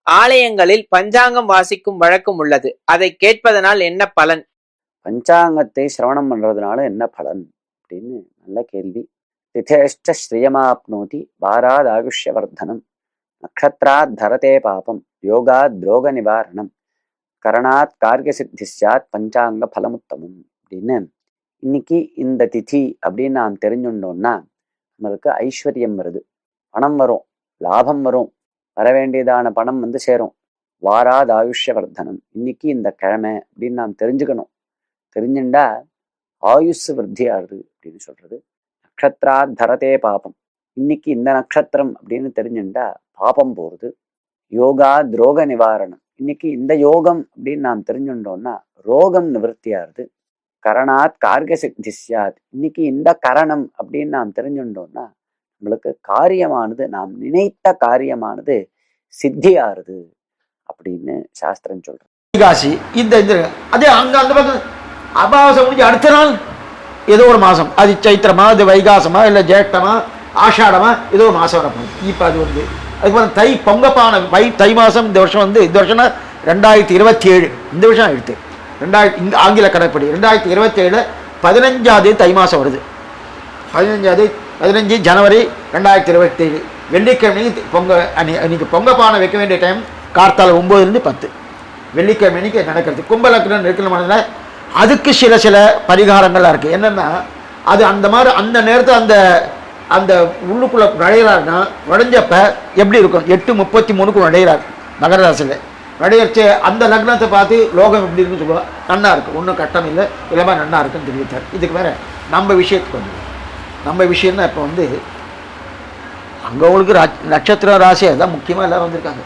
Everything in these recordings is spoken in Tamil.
ஆலயங்களில் பஞ்சாங்கம் வாசிக்கும் வழக்கம் உள்ளது. அதை கேட்பதனால் என்ன பலன்? பஞ்சாங்கத்தை சிரவணம் பண்றதுனால என்ன பலன் அப்படின்னு நல்ல கேள்வி. திதேஷ்ட ஸ்ரீயமாப்னோதி வாராத் ஆயுஷ்யவர்தனம் நக்ஷத்ராத் தரதே பாபம் யோகாத் துரோக நிவாரணம் கரணாத் கார்ய சித்தி சாத் பஞ்சாங்க பலமுத்தமம் அப்படின்னு. இன்னைக்கு இந்த திதி அப்படின்னு நாம் தெரிஞ்சுட்டோம்னா நம்மளுக்கு ஐஸ்வர்யம் வருது, பணம் வரும், லாபம் வரும், வர வேண்டியதான பணம் வந்து சேரும். வாராத் ஆயுஷ்யவர்தனம், இன்னைக்கு இந்த கிழமை அப்படின்னு நாம் தெரிஞ்சுக்கணும். தெரிஞ்சுண்டா ஆயுஷ் விருத்தி ஆகுது அப்படின்னு சொல்றது. நக்ஷத்ராத் தரதே பாபம், இன்னைக்கு இந்த நட்சத்திரம் அப்படின்னு தெரிஞ்சுண்டா பாபம் போகுது. யோகா துரோக நிவாரணம், இன்னைக்கு இந்த யோகம் அப்படின்னு நாம் தெரிஞ்சுட்டோம்னா ரோகம் நிவர்த்தி ஆகுது. கரணாத் கார்ய சித்தி சாத், இன்னைக்கு இந்த கரணம் அப்படின்னு நாம் தெரிஞ்சுட்டோம்னா நம்மளுக்கு காரியமானது, நாம் நினைத்த காரியமானது சித்தி ஆறுது அப்படின்னு சாஸ்திரம் சொல்றோம். வைகாசி இந்த அதே அங்க அந்த பக்கம் அமாவாசை முடிஞ்சு அடுத்த நாள் ஏதோ ஒரு மாசம், அது சைத்திரமா, அது வைகாசமா, இல்லை ஜேஷ்டமா, ஆஷாடமா, ஏதோ ஒரு மாசம் வரப்போகுது. இப்போ அது வந்து அதுக்கப்புறம் தை பொங்கப்பான தை மாசம். இந்த வருஷம் வந்து இந்த வருஷம்னா 2027, இந்த வருஷம் எடுத்து இந்த ஆங்கில கணக்குப்படி 2027 15ஆம் தை மாசம் வருது. 15 ஜனவரி 2027 வெள்ளிக்கிழமை அன்னைக்கு பொங்கப்பானை வைக்க வேண்டிய டைம் கார்த்தால 9லேருந்து 10 வெள்ளிக்கிழமைக்கு நடக்கிறது. கும்பலக்கணம் இருக்கணும்னா அதுக்கு சில பரிகாரங்கள்லாம் இருக்குது. என்னென்னா அது அந்த மாதிரி அந்த நேரத்தில் அந்த உள்ளுக்குள்ளே நுழையிறாருன்னா நுழைஞ்சப்ப எப்படி இருக்கும், 8:33 நுழையிறார் மகர ராசியில் நுழையச்சு. அந்த லக்னத்தை பார்த்து லோகம் எப்படி இருக்குன்னு சொல்லுவாங்க. நன்னா இருக்குது, ஒன்றும் கட்டம் இல்லை, இல்லாமல் நன்னா இருக்குன்னு தெரிவித்தார். இதுக்கு வேறு நம்ம விஷயத்துக்கு வந்து நம்ம விஷயம்னா இப்போ வந்து அங்கே உங்களுக்கு நட்சத்திர ராசி அதுதான் முக்கியமாக எல்லோரும் வந்திருக்காங்க.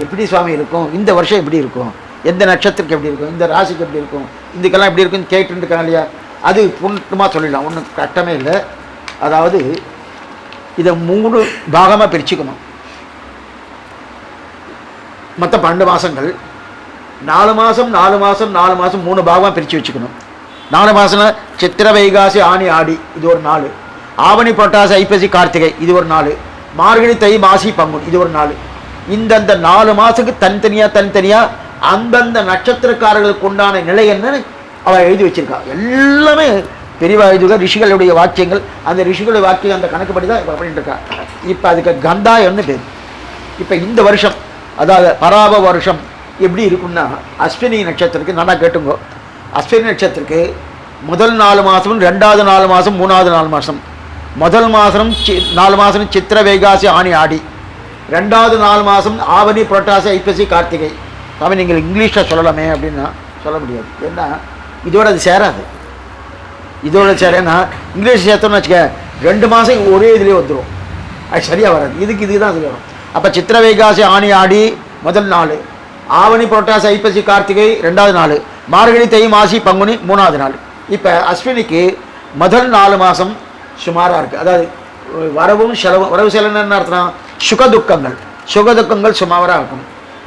எப்படி சுவாமி இருக்கும், இந்த வருஷம் எப்படி இருக்கும், எந்த நட்சத்திரத்துக்கு எப்படி இருக்கும், இந்த ராசிக்கு எப்படி இருக்கும், இதுக்கெல்லாம் எப்படி இருக்குன்னு கேட்டுட்டு இருக்காங்க இல்லையா. அது புண்ணியமாக சொல்லிடலாம், ஒன்றும் கட்டமே இல்லை. அதாவது இதை 3 பாகமாக பிரிச்சுக்கணும். மற்ற 12 மாதங்கள் 4 மாதம் 4 மாதம் 4 மாதம் 3 பாகமாக பிரித்து வச்சுக்கணும். 4 மாதம்னா சித்திர வைகாசி ஆனி ஆடி இது ஒரு 4, ஆவணி புரட்டாசி ஐப்பசி கார்த்திகை இது ஒரு 4, மார்கழி தை மாசி பங்குன் இது ஒரு 4. இந்தந்த 4 மாதத்துக்கு தனித்தனியாக அந்தந்த நட்சத்திரக்காரர்களுக்கு உண்டான நிலை என்னன்னு அவள் எழுதி வச்சிருக்கா. எல்லாமே பெரியவா எழுதுக ரிஷிகளுடைய வாக்கியங்கள். அந்த ரிஷிகளுடைய வாக்கியம் அந்த கணக்குப்படி தான் இப்போ பண்ணிட்டு இருக்கா. இப்போ அதுக்கு கந்தாயம்னு பேர். இப்போ இந்த வருஷம் அதாவது பராப வருஷம் எப்படி இருக்குன்னா அஸ்வினி நட்சத்திரத்துக்கு நல்லா கேட்டுங்கோ. அஸ்வினி நட்சத்திரத்துக்கு முதல் 4 மாதமும் 2வது 4 மாதம் 3வது 4 மாதம். முதல் மாதம் 4 மாதம் சித்திர வைகாசி ஆனி ஆடி, 2வது 4 மாதம் ஆவணி புரட்டாசி ஐப்பசி கார்த்திகை. அவன் நீங்கள் இங்கிலீஷில் சொல்லலாமே அப்படின்னா சொல்ல முடியாது. ஏன்னா இதோட அது சேராது. இதோட சேரேன்னா இங்கிலீஷ் சேர்த்தோம்னு வச்சுக்க 2 மாதம் ஒரே இதுலேயே வந்துடும், அது சரியாக வராது. இதுக்கு தான் சரி வரும். அப்போ சித்திர வைகாசி ஆனி ஆடி முதல் 4, ஆவணி புரட்டாசி ஐப்பசி கார்த்திகை 2வது 4, மார்கழி தை மாசி பங்குனி 3வது 4. இப்போ அஸ்வினிக்கு முதல் 4 மாதம் சுமாராக இருக்குது. அதாவது வரவும் செலவும், வரவு செலவுன்னு என்ன அர்த்தம், சுகதுக்கங்கள் சுமாராக இருக்கும்.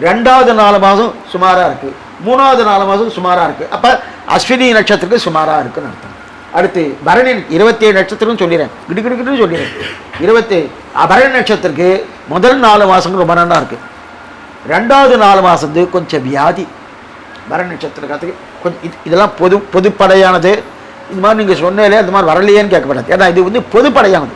2வது 4 மாதம் சுமாராக இருக்குது, 3வது 4 மாதம் சுமாராக இருக்குது. அப்போ அஸ்வினி நட்சத்திரத்துக்கு சுமாராக இருக்குன்னு அர்த்தம். அடுத்து பரணி 27 நட்சத்திரம் சொல்லிடுறேன், கிடுக்கிட்டு சொல்லிடுறேன். 27 பரணி நட்சத்திரத்துக்கு முதல் 4 மாதங்கள் ரொம்ப நல்லா இருக்குது. 2வது 4 மாதத்து கொஞ்சம் வியாதி. பரணி நட்சத்திரத்துக்கு கொஞ்சம் இதெல்லாம் பொதுப்படையானது. இந்த மாதிரி நீங்கள் சொன்னாலே அந்த மாதிரி வரலையேன்னு கேட்கப்படாது. ஏன்னா இது வந்து பொதுப்படையானது,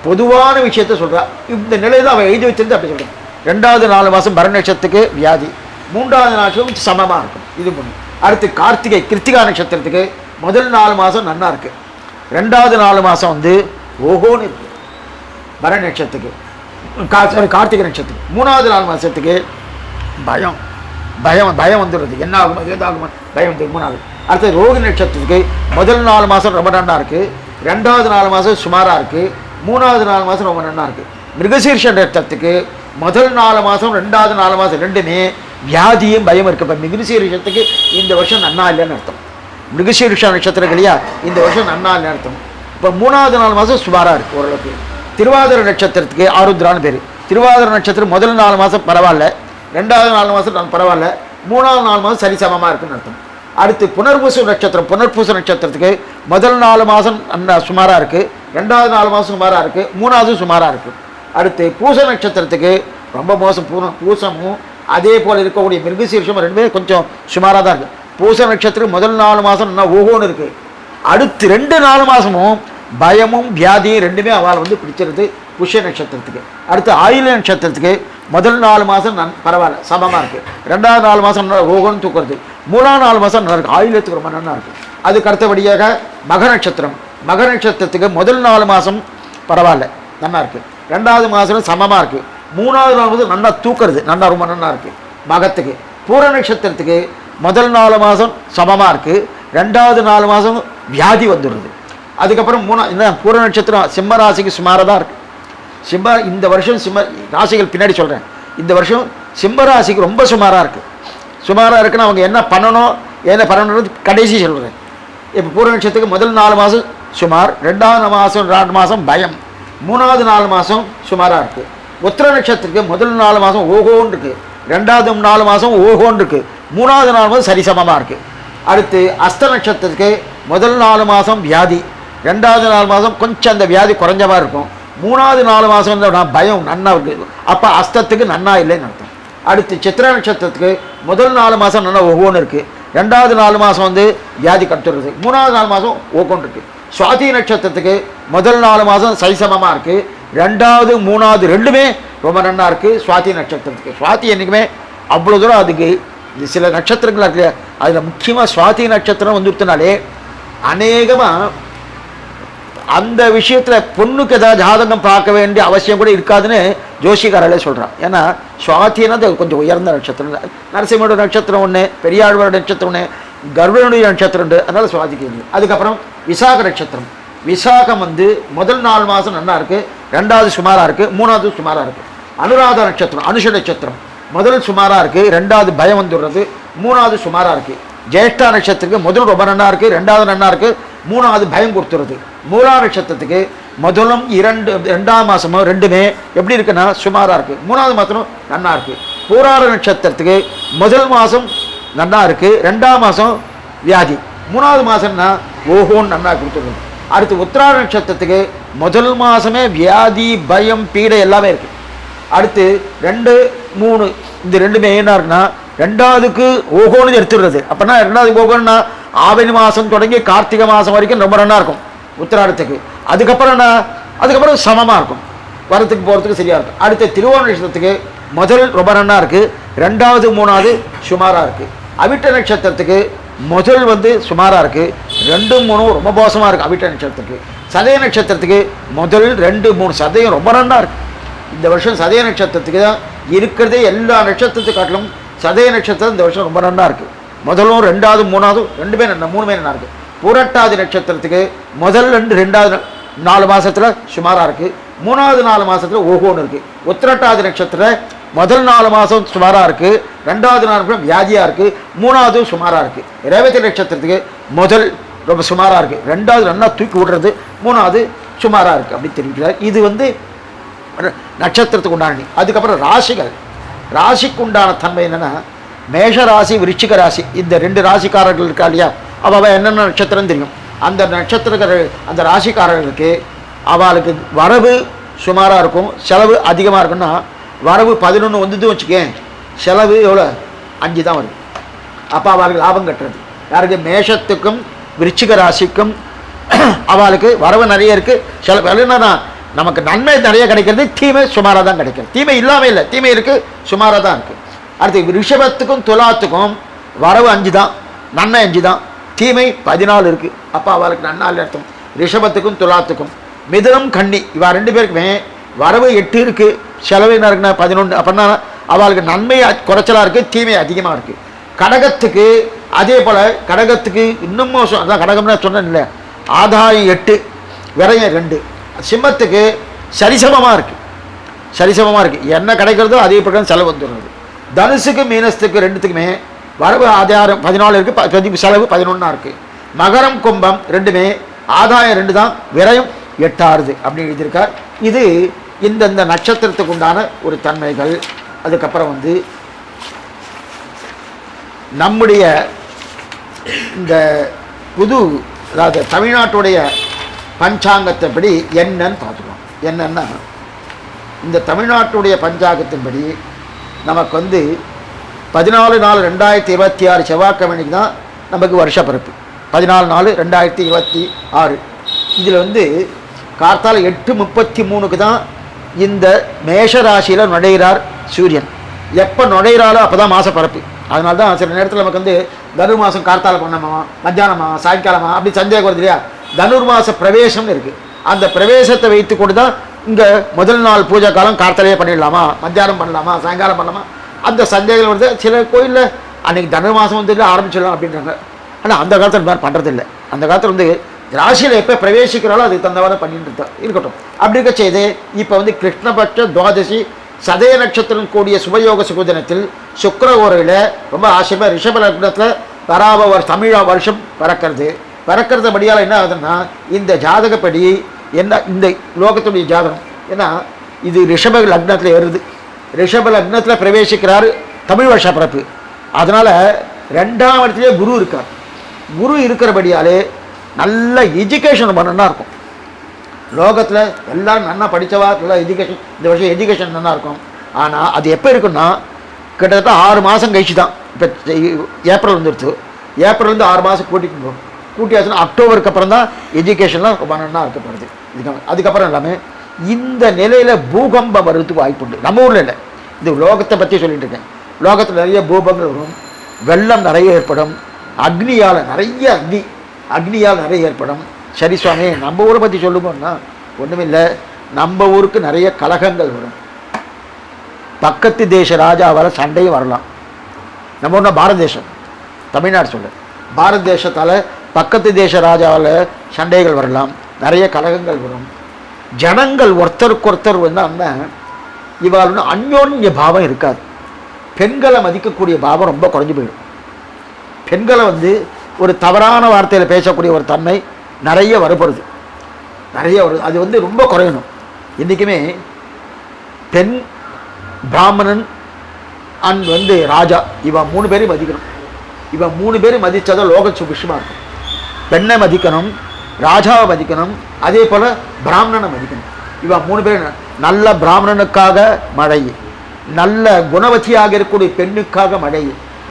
பொதுவான விஷயத்த சொல்கிறா. இந்த நிலையில் அவள் எழுதி வச்சிருந்து அப்படி சொல்கிறேன். 2வது 4 மாதம் பரணி நட்சத்திரத்துக்கு வியாதி, 3வது நட்சத்திரம் சமமாக இருக்கும். இது ஒன்று. அடுத்து கிருத்திகா நட்சத்திரத்துக்கு முதல் 4 மாதம் நன்னா இருக்குது, 2வது 4 மாதம் வந்து ஓஹோன்னு இருக்குது பரணி நட்சத்திரத்துக்கு. கார்த்திகை நட்சத்திரம் 3வது 4 மாதத்துக்கு பயம் வந்துடுறது, என்ன ஆகுமா ஏதாகுமா பயம் வந்து 3வது. அடுத்து ரோகிணி நட்சத்திரத்துக்கு முதல் 4 மாதம் ரொம்ப நன்னா இருக்குது, 2வது 4 மாதம் சுமாராக இருக்குது, 3வது 4 மாதம் ரொம்ப நன்னா இருக்குது. மிருகசீர்ஷ நட்சத்திரத்துக்கு முதல் 4 மாதம் 2வது 4 மாதம் ரெண்டுமே வியாதியும் பயம் இருக்குது. இப்போ மிருகசீர்ஷத்துக்கு இந்த வருஷம் நன்னா இல்லைன்னு அர்த்தம். மிருகசீர்ஷ நட்சத்திரம் இல்லையா, இந்த வருஷம் நன்னா இல்லைன்னு அர்த்தம். இப்போ 3வது 4 மாதம் சுமாராக இருக்குது ஓரளவுக்கு. திருவாதிரை நட்சத்திரத்துக்கு ஆருத்ரான்னு பேர். திருவாதிரை நட்சத்திரம் முதல் 4 மாதம் பரவாயில்ல, 2வது 4 மாதம் பரவாயில்ல, 3வது 4 மாதம் சரிசமமாக இருக்குன்னு அர்த்தம். அடுத்து புனர்பூச நட்சத்திரத்துக்கு முதல் 4 மாதம் சுமாராக இருக்குது, 2வது 4 மாதம் சுமாராக இருக்குது, 3வது சுமாராக இருக்குது. அடுத்து பூச நட்சத்திரத்துக்கு ரொம்ப மோசம். பூசமும் அதே போல் இருக்கக்கூடிய மிருகசீர்ஷமும் ரெண்டுமே கொஞ்சம் சுமாராக தான் இருக்குது. பூச நட்சத்திரம் முதல் 4 மாதம் நல்லா ஓகோன்னு இருக்குது. அடுத்து 2 4 மாதமும் பயமும் வியாதியும் ரெண்டுமே அவள் வந்து பிடிச்சிருது புஷ்ய நட்சத்திரத்துக்கு. அடுத்து ஆயில நட்சத்திரத்துக்கு முதல் 4 மாதம் பரவாயில்ல சமமாக இருக்குது. 2வது 4 மாதம் நல்லா ஓகோன்னு தூக்குறது. 3வது 4 மாதம் நல்லா இருக்குது. ஆயிலத்துக்கு ரொம்ப நல்லா இருக்குது. அதுக்கு அடுத்தபடியாக மக நட்சத்திரம். மக நட்சத்திரத்துக்கு முதல் 4 மாதம் பரவாயில்ல நல்லா இருக்குது. 2வது மாதம் சமமாக இருக்குது. 3வது 4 மாதம் நல்லா தூக்குறது நல்லா ரொம்ப நல்லா இருக்குது மகத்துக்கு. பூர நட்சத்திரத்துக்கு முதல் 4 மாதம் சமமாக இருக்குது. 2வது 4 மாதம் வியாதி வந்துடுறது. அதுக்கப்புறம் பூர நட்சத்திரம் சிம்ம ராசிக்கு சுமாராக தான் இருக்குது. இந்த வருஷம் சிம்ம ராசிகள் பின்னாடி சொல்கிறேன். இந்த வருஷம் சிம்ம ராசிக்கு ரொம்ப சுமாராக இருக்குது. சுமாராக இருக்குன்னு அவங்க என்ன பண்ணணுன்றது கடைசி சொல்கிறேன். இப்போ பூர நட்சத்திரத்துக்கு முதல் 4 மாதம் சுமார், 2வது மாதம் 2 மாதம் பயம், 3வது 4 மாதம் சுமாராக இருக்குது. உத்திர நட்சத்திரத்துக்கு முதல் 4 மாதம் ஓகோன்னு இருக்குது. 2வது 4 மாதம் ஓகோன்னு இருக்குது. 3வது 4 மாதம் சரிசமமாக இருக்குது. அடுத்து அஸ்த நட்சத்திரத்துக்கு முதல் 4 மாதம் வியாதி, 2வது 4 மாதம் கொஞ்சம் அந்த வியாதி குறைஞ்ச மாதிரி இருக்கும். 3வது 4 மாதம் நான் பயம் நன்னா இருக்குது. அப்போ அஸ்தத்துக்கு நன்னா இல்லைன்னு அர்த்தம். அடுத்து சித்திர நட்சத்திரத்துக்கு முதல் 4 மாதம் நல்லா ஓகோன்னு இருக்குது. 2வது 4 மாதம் வந்து வியாதி கட்டுறது. 3வது 4 மாதம் ஓகோன்னு இருக்குது. சுவாதி நட்சத்திரத்துக்கு முதல் 4 மாதம் சரிசமமாக இருக்குது. 2வது 3வது ரெண்டுமே ரொம்ப நன்னா இருக்குது சுவாதி நட்சத்திரத்துக்கு. சுவாதி என்றைக்குமே அவ்வளோ தூரம் அதுக்கு சில நட்சத்திரங்கள் இருக்கு. அதில் முக்கியமாக சுவாதி நட்சத்திரம் வந்துருத்தினாலே அநேகமாக அந்த விஷயத்தில் பொண்ணுக்கு ஏதாவது ஜாதகம் பார்க்க வேண்டிய அவசியம் கூட இருக்காதுன்னு ஜோஷிகாரர்களே சொல்கிறான். ஏன்னா சுவாத்தின்னா அது கொஞ்சம் உயர்ந்த நட்சத்திரம். நரசிம்மோட நட்சத்திரம் ஒன்று, பெரியாழ்வாரோட நட்சத்திரம் ஒன்று, கர்வனுடைய நட்சத்திரம் உண்டு. அதனால் சுவாதிக்கு இல்லை. அதுக்கப்புறம் விசாக நட்சத்திரம். விசாகம் வந்து முதல் 4 மாதம் நல்லா இருக்குது. 2வது சுமாராக இருக்குது. 3வது சுமாராக இருக்குது. அனுராத நட்சத்திரம், அனுஷ நட்சத்திரம் முதல் சுமாராக இருக்குது. 2வது பயம் வந்துடுறது. 3வது சுமாராக இருக்குது. ஜேஷ்டா நட்சத்திரத்துக்கு முதல் ரொம்ப நன்னா இருக்குது. 2வது நன்னா இருக்குது. 3வது பயம் கொடுத்துருது. மூலா நட்சத்திரத்துக்கு முதலும் 2வது மாதமும் ரெண்டுமே எப்படி இருக்குன்னா சுமாராக இருக்குது. 3வது மாதம் நன்னா இருக்குது. பூராட நட்சத்திரத்துக்கு முதல் மாதம் நன்னா இருக்குது. 2வது மாதம் வியாதி. 3வது மாதம்னா ஓஹோன்னு நன்னா கொடுத்துருது. அடுத்து உத்திராட நட்சத்திரத்துக்கு முதல் மாதமே வியாதி பயம் பீடை எல்லாமே இருக்குது. அடுத்து 2 3 இந்த ரெண்டுமே என்ன இருக்குன்னா 2வதுக்கு ஓகோன்னு எடுத்துடுறது. அப்படின்னா 2வது ஓகோன்னா ஆவணி மாதம் தொடங்கி கார்த்திகை மாதம் வரைக்கும் ரொம்ப நல்லா இருக்கும் உத்திராடத்துக்கு. அதுக்கப்புறம் சமமாக இருக்கும், வரத்துக்கு போகிறதுக்கு சரியாக இருக்கும். அடுத்து திருவோண நட்சத்திரத்துக்கு முதல் ரொம்ப நல்லா இருக்குது. 2வது 3வது சுமாராக இருக்குது. அவிட்ட நட்சத்திரத்துக்கு முதல் வந்து சுமாராக இருக்குது. 2 3 ரொம்ப மோசமாக இருக்குது அவிட்ட நட்சத்திரத்துக்கு. சதய நட்சத்திரத்துக்கு முதல் 2 3 சதயம் ரொம்ப நல்லா இருக்குது. இந்த வருஷம் சதய நட்சத்திரத்துக்கு தான் இருக்கிறதே எல்லா நட்சத்திரத்தை காட்டிலும் சதய நட்சத்திரம் இந்த வருஷம் ரொம்ப நல்லா இருக்குது. முதலும் 2வது 3வது ரெண்டுமே நல்லா 3மே நல்லா இருக்குது. புரட்டாதி நட்சத்திரத்துக்கு முதல் 2வது 4 மாதத்தில் சுமாராக இருக்குது. 3வது 4 மாதத்தில் ஓகோன்னு இருக்குது. உத்திரட்டாதி நட்சத்திரம் முதல் 4 மாதம் சுமாராக இருக்குது. 2வது 4 மாதம் வியாதியாக இருக்குது. 3வது சுமாராக இருக்குது. ரேவதி நட்சத்திரத்துக்கு முதல் ரொம்ப சுமாராக இருக்குது. 2வது நல்லா தூக்கி விடுறது. 3வது சுமாராக இருக்குது அப்படி தெரிவிக்கிறார். இது வந்து நட்சத்திரத்துக்கு உண்டான. அதுக்கப்புறம் ராசிகள். ராசிக்கு உண்டான தன்மை என்னென்னா மேஷ ராசி விருச்சிக ராசி இந்த 2 ராசிக்காரர்கள் இருக்கா இல்லையா, அவள் என்னென்ன நட்சத்திரம் தெரியும். அந்த நட்சத்திரங்கள் அந்த ராசிக்காரர்களுக்கு அவளுக்கு வரவு சுமாராக இருக்கும், செலவு அதிகமாக இருக்குன்னா வரவு 11 வந்துட்டு வச்சுக்கேன், செலவு எவ்வளோ 5 தான் வருது. அப்போ அவளுக்கு லாபம் கட்டுறது யாருக்கு? மேஷத்துக்கும் விருச்சிக ராசிக்கும் அவளுக்கு வரவு நிறைய இருக்குது, செலவு என்னன்னா நமக்கு நன்மை நிறைய கிடைக்கிறது, தீமை சுமாராக தான் கிடைக்கிறது. தீமை இல்லாமல் இல்லை, தீமை இருக்குது, சுமாராக தான் இருக்குது. அடுத்து ரிஷபத்துக்கும் துலாத்துக்கும் வரவு 5 தான், நன்மை 5 தான், தீமை 14 இருக்குது. அப்போ அவளுக்கு நன்னால் அர்த்தம். ரிஷபத்துக்கும் துலாத்துக்கும். மிதுனம் கன்னி இவா 2 பேருக்குமே வரவு 8 இருக்குது, செலவு என்ன இருக்குன்னா 11. அப்படின்னா அவளுக்கு நன்மை குறைச்சலாக இருக்குது, தீமை அதிகமாக இருக்குது. கடகத்துக்கு அதே போல், கடகத்துக்கு இன்னும் மோசம். அதான் கடகம்னா சொன்னேன் இல்லை, ஆதாயம் 8 விரயம் 2. சிம்மத்துக்கு சரிசமமாக இருக்குது, சரிசமமாக இருக்குது. என்ன கிடைக்கிறதோ அதே பிரகாரம் செலவு வந்துடுறது. தனுசுக்கு மீனத்துக்கு 2த்துக்குமே வரவு ஆதாயம் 14 இருக்குது, செலவு 11 இருக்குது. மகரம் கும்பம் ரெண்டுமே ஆதாயம் 2 தான், விரயம் 8 ஆறுது அப்படின்னு எழுதியிருக்கார். இது இந்தந்த நட்சத்திரத்துக்கு உண்டான ஒரு தன்மைகள். அதுக்கப்புறம் வந்து நம்முடைய இந்த புது அதாவது தமிழ்நாட்டுடைய பஞ்சாங்கத்தைப்படி என்னன்னு பார்த்துக்கலாம். என்னன்னா இந்த தமிழ்நாட்டுடைய பஞ்சாங்கத்தின்படி நமக்கு வந்து 14/4/2026 செவ்வாய்க்கிழமைக்கு தான் நமக்கு வருஷ பிறப்பு. 14/4/2026. இதில் வந்து கார்த்தால 8:33 தான் இந்த மேஷ ராசியில் நுழைகிறார் சூரியன். எப்போ நுழைகிறாரோ அப்போ தான் மாத பிறப்பு. அதனால தான் சில நேரத்தில் நமக்கு வந்து தனுர் மாதம் கார்த்தால பண்ணமா, மத்தியானமா, சாயங்காலமா அப்படி சந்தேகம் வருது இல்லையா? தனுர் மாத பிரவேசம்னு இருக்குது. அந்த பிரவேசத்தை வைத்து கொண்டு தான் இங்கே முதல் நாள் பூஜை காலம் கார்த்தாலே பண்ணிடலாமா, மத்தியானம் பண்ணலாமா, சாயங்காலம் பண்ணலாமா, அந்த சந்தேகம் வருது. சில கோயிலில் அன்றைக்கி தனுர் மாதம் வந்து ஆரம்பிச்சிடலாம் அப்படின்றாங்க. ஆனால் அந்த காலத்தில் இந்த மாதிரி பண்ணுறதில்லை. அந்த காலத்தில் வந்து ராசியில் எப்போ பிரவேசிக்கிறாலோ அதுக்கு தந்தவாறு பண்ணிட்டு இருக்கட்டும். அப்படி இருக்க செய்து இப்போ வந்து கிருஷ்ணபட்ச துவாதசி சதய நட்சத்திரம் கூடிய சுபயோக சுகுதினத்தில் சுக்கிர ஓரையில் ரொம்ப ஆசையாக ரிஷப லக்னத்தில் தமிழ் வருஷம் பிறக்கிறதுபடியால் என்ன ஆகுதுன்னா, இந்த ஜாதகப்படி என்ன இந்த லோகத்துடைய ஜாதகம் ஏன்னா இது ரிஷப லக்னத்தில் ஏறுது. ரிஷப லக்னத்தில் பிரவேசிக்கிறார் தமிழ் வருஷ பிறப்பு. அதனால் 2ஆம் இடத்துலேயே குரு இருக்கார். குரு இருக்கிறபடியாலே நல்ல எஜுகேஷன் பண்ணனா இருக்கும். லோகத்தில் எல்லோரும் நல்லா படித்தவா நல்லா எஜுகேஷன், இந்த வருஷம் எஜுகேஷன் நல்லா இருக்கும். ஆனால் அது எப்போ இருக்குன்னா கிட்டத்தட்ட 6 மாதம் கழிச்சு தான். இப்போ ஏப்ரல் வந்துடுச்சு. ஏப்ரல்லேருந்து 6 மாதம் கூட்டியாச்சுன்னா அக்டோபருக்கு அப்புறம் தான் எஜுகேஷன்லாம் ரொம்ப நல்லா இருக்கப்படுது. அதுக்கப்புறம் எல்லாமே இந்த நிலையில் பூகம்பம் வர்றதுக்கு வாய்ப்புண்டு. நம்ம ஊரில் இல்லை, இது லோகத்தை பற்றி சொல்லிட்டு இருக்கேன். லோகத்தில் நிறைய பூகம்பங்கள் வரும், வெள்ளம் நிறைய ஏற்படும், அக்னியால் நிறைய ஏற்படும். சரி சுவாமி, நம்ம ஊரை பற்றி சொல்லுங்கன்னா ஒன்றுமில்லை. நம்ம ஊருக்கு நிறைய கலகங்கள் வரும். பக்கத்து தேச ராஜாவால் சண்டையும் வரலாம். நம்ம ஊர்னா பாரத தேசம், தமிழ்நாடு சொல்ல, பாரத தேசத்தால் பக்கத்து தேச ராஜாவால் சண்டைகள் வரலாம், நிறைய கலகங்கள் வரும். ஜனங்கள் ஒருத்தருக்கொருத்தர் வந்து இவாள் அந்யோன்ய பாவம் இருக்காது. பெண்களை மதிக்கக்கூடிய பாவம் ரொம்ப குறைஞ்சி போயிடும். பெண்களை வந்து ஒரு தவறான வார்த்தையில் பேசக்கூடிய ஒரு தன்மை நிறைய வருது. அது வந்து ரொம்ப குறையணும். இன்றைக்குமே பெண், பிராமணன் அண்ட் வந்து ராஜா, இவன் 3 பேரையும் மதிக்கணும். இவன் 3 பேரும் மதித்தாதான் லோக சுபிஷமாக இருக்கும். பெண்ணை மதிக்கணும், ராஜாவை மதிக்கணும், அதே போல் பிராமணனை மதிக்கணும். இவன் 3 பேரும். நல்ல பிராமணனுக்காக மழை, நல்ல குணவதியாக இருக்கக்கூடிய பெண்ணுக்காக மழை,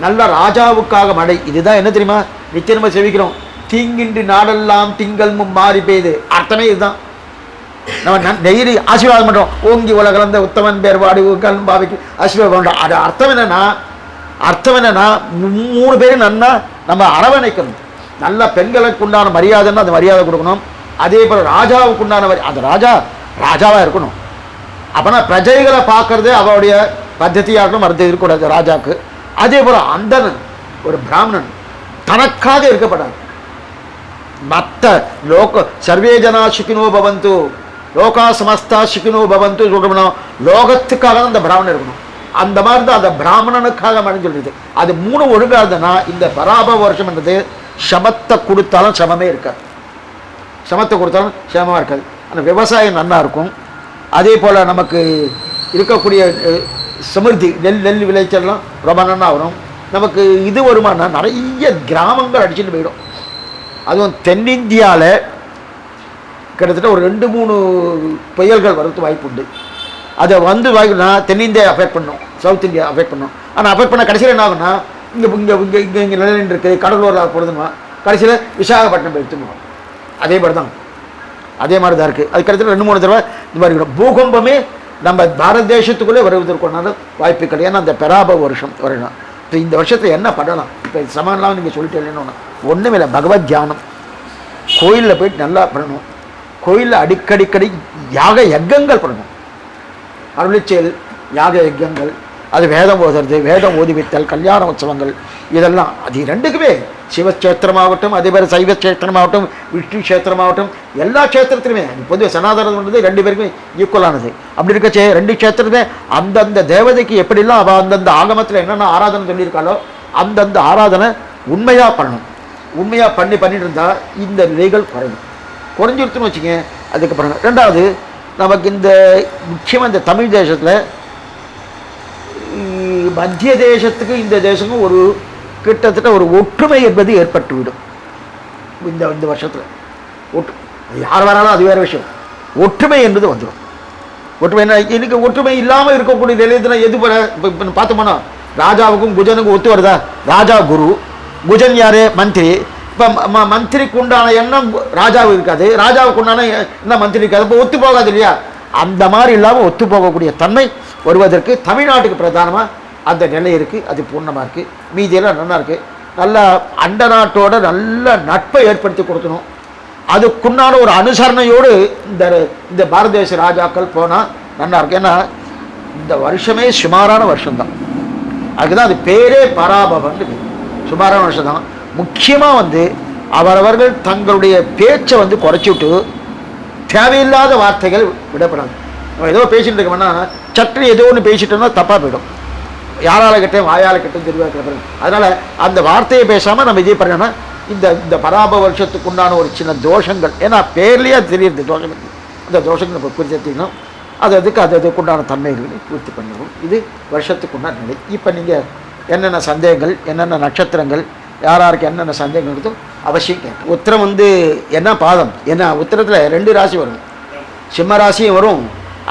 நல்ல ராஜாவுக்காக மழை. இதுதான் என்ன தெரியுமா? நிச்சயமாக செவிக்கிறோம். தீங்கின்றி நாடெல்லாம் திங்கள் மாறி பெய்து. அர்த்தமே இதுதான். நம்ம டெய்லி ஆசீர்வாதம் பண்ணுறோம். ஓங்கி உலகளந்த உத்தமன் பேர் வாடி பாவிக்கு ஆசீர்வாதம் பண்ணுறோம். அது அர்த்தம் என்னன்னா 3 பேரும் நன்னா நம்ம அரவணைக்கணும். நல்ல பெண்களுக்கு உண்டான மரியாதைன்னா அந்த மரியாதை கொடுக்கணும். அதே போல் ராஜாவுக்கு உண்டான அந்த ராஜாவாக இருக்கணும். அப்போனா பிரஜைகளை பார்க்கறதே அவருடைய பద్ధதியாகணும். மறுத்து இருக்கக்கூடாது ராஜாவுக்கு. அதே போல் அந்தனன் ஒரு பிராமணன் தனக்காக இருக்கப்படாது. மற்ற சர்வே ஜனா சுகினோ பவந்து, லோகா சமஸ்தா சுகினோ பவந்து சொல்றோம்னா லோகத்துக்காக தான் அந்த பிராமணன் இருக்கணும். அந்த மாதிரி தான் அந்த பிராமணனுக்காக மழைன்னு சொல்லிடுது. அது 3 ஒழுங்காக இருந்ததுன்னா இந்த பராப வருஷம் என்றது சமத்தை கொடுத்தாலும் சமமே இருக்காது. சமத்தை கொடுத்தாலும் சமமாக இருக்காது. அந்த விவசாயம் நல்லா இருக்கும். அதே போல் நமக்கு இருக்கக்கூடிய சமிருத்தி நெல் விளைச்சல்லாம் ரொம்ப நல்லா வரும். நமக்கு இது வருமானா நிறைய கிராமங்கள் அடிச்சுட்டு போயிடும். அதுவும் தென்னிந்தியாவில் கிட்டத்தட்ட ஒரு 2-3 புயல்கள் வரது வாய்ப்பு உண்டு. அதை வந்து வாய்ப்புனா தென்னிந்தியா அஃபெக்ட் பண்ணும், சவுத் இந்தியா அஃபெக்ட் பண்ணும். ஆனால் அஃபெக்ட் பண்ண கடைசியில் என்ன ஆகுனா இங்கே நிலைநின்று இருக்குது, கடலூரில் போடுதுமா, கடைசியில் விசாகப்பட்டினம் எடுத்துக்கணும். அதே மாதிரி தான் இருக்குது. அது கிட்டத்தட்ட 2-3 தடவை இந்த மாதிரி இருக்கும். பூகம்பமே நம்ம பாரத தேசத்துக்குள்ளே வருவதற்கான வாய்ப்பு கிடையாது. ஏன்னா அந்த பெராப வருஷம் வரணும். இப்போ இந்த வருஷத்தில் என்ன பண்ணலாம்? இப்போ சமானெலாம் நீங்கள் சொல்லிட்டு இல்லைன்னு ஒன்றும் இல்லை. பகவத் தியானம், கோயிலில் போயிட்டு நல்லா பண்ணணும். கோயிலில் அடிக்கடி யாக யஜ்ஞங்கள் பண்ணணும். அருளிச்செயல் யாக யஜ்ஞங்கள், அது வேதம் ஓதுறது, வேதம் ஓதிவித்தல், கல்யாண உற்சவங்கள், இதெல்லாம் அது 2க்குமே சிவக்ஷேத்திரமாகட்டும், அதே மாதிரி சைவ கஷேத்திரமாகட்டும், விஷ்ணு கஷேத்திரமாகட்டும், எல்லா கஷேத்திரத்திலுமே பொதுவாக சனாதனம் பண்ணுறது 2 பேருக்குமே ஈக்குவலானது. அப்படி இருக்கச்சே 2 கஷேத்திரமே அந்தந்த தேவதைக்கு எப்படிலாம் அவள் அந்தந்த ஆகமத்தில் என்னென்ன ஆராதனை சொல்லியிருக்காளோ அந்தந்த ஆராதனை உண்மையாக பண்ணணும். உண்மையாக பண்ணிட்டு இருந்தால் இந்த நிலைகள் குறைஞ்சிருத்துன்னு வச்சுங்க. அதுக்கப்புறம் 2வது நமக்கு இந்த முக்கியமாக இந்த தமிழ் தேசத்தில் மத்திய தேசத்துக்கு இந்த தேசமும் ஒரு கிட்டத்தட்ட ஒரு ஒற்றுமை என்பது ஏற்பட்டுவிடும். இந்த வருஷத்தில் யார் வராலும் அது வேறு விஷயம். ஒற்றுமை என்பது வந்துடும். ஒற்றுமை என்ன இன்னைக்கு ஒற்றுமை இல்லாமல் இருக்கக்கூடிய நிலையத்தில் எது இப்போ பார்த்தோம்னா ராஜாவுக்கும் குஜனுக்கும் ஒத்து வருதா? ராஜா குரு, குஜன் யாரு? மந்திரி. இப்போ மந்திரிக்கு உண்டான எண்ணம் ராஜாவுக்கு இருக்காது, ராஜாவுக்கு உண்டான எண்ணம் மந்திரி இருக்காது. இப்போ ஒத்து போகாது இல்லையா? அந்த மாதிரி இல்லாமல் ஒத்து போகக்கூடிய தன்மை வருவதற்கு தமிழ்நாட்டுக்கு பிரதானமாக அந்த நிலை இருக்குது. அது பூர்ணமாக இருக்குது. மீதியெல்லாம் நல்லா இருக்குது. நல்லா அண்ட நாட்டோட நல்ல நட்பை ஏற்படுத்தி கொடுக்கணும். அதுக்குண்டான ஒரு அனுசரணையோடு இந்த பாரத தேச ராஜாக்கள் போனால் நல்லா இருக்கு. ஏன்னா இந்த வருஷமே சுமாரான வருஷம்தான். அதுதான் அது பேரே பராபவன். சுமாரான வருஷம் தான். முக்கியமாக அவரவர்கள் தங்களுடைய பேச்சை குறைச்சி விட்டு தேவையில்லாத வார்த்தைகள் விடப்படாது. நம்ம ஏதோ பேசிட்டு இருக்கோம்னா சற்று ஏதோ ஒன்று பேசிட்டோம்னா தப்பாக போயிடும். யாரால் கிட்டேயும் வாயால் கிட்டும் தெரிவிக்கிற. அதனால் அந்த வார்த்தையை பேசாமல் நம்ம இதே பண்ணோன்னா இந்த பராப வருஷத்துக்கு உண்டான ஒரு சின்ன தோஷங்கள், ஏன்னா பேர்லேயே அது தெரியுது தோஷங்கள், அந்த தோஷங்கள் நம்ம குறிச்சிட்டிங்கன்னா அதுக்கு உண்டான தன்மைகளை பூர்த்தி பண்ணிடுவோம். இது வருஷத்துக்கு உண்டான நிலை. இப்போ நீங்கள் என்னென்ன சந்தேகங்கள், என்னென்ன நட்சத்திரங்கள், யாராருக்கு என்னென்ன சந்தேகங்கள் இருக்கோ அவசியம் கேட்கும். உத்திரம் என்ன பாதம், ஏன்னா உத்திரத்தில் 2 ராசி வரும். சிம்ம ராசியும் வரும்,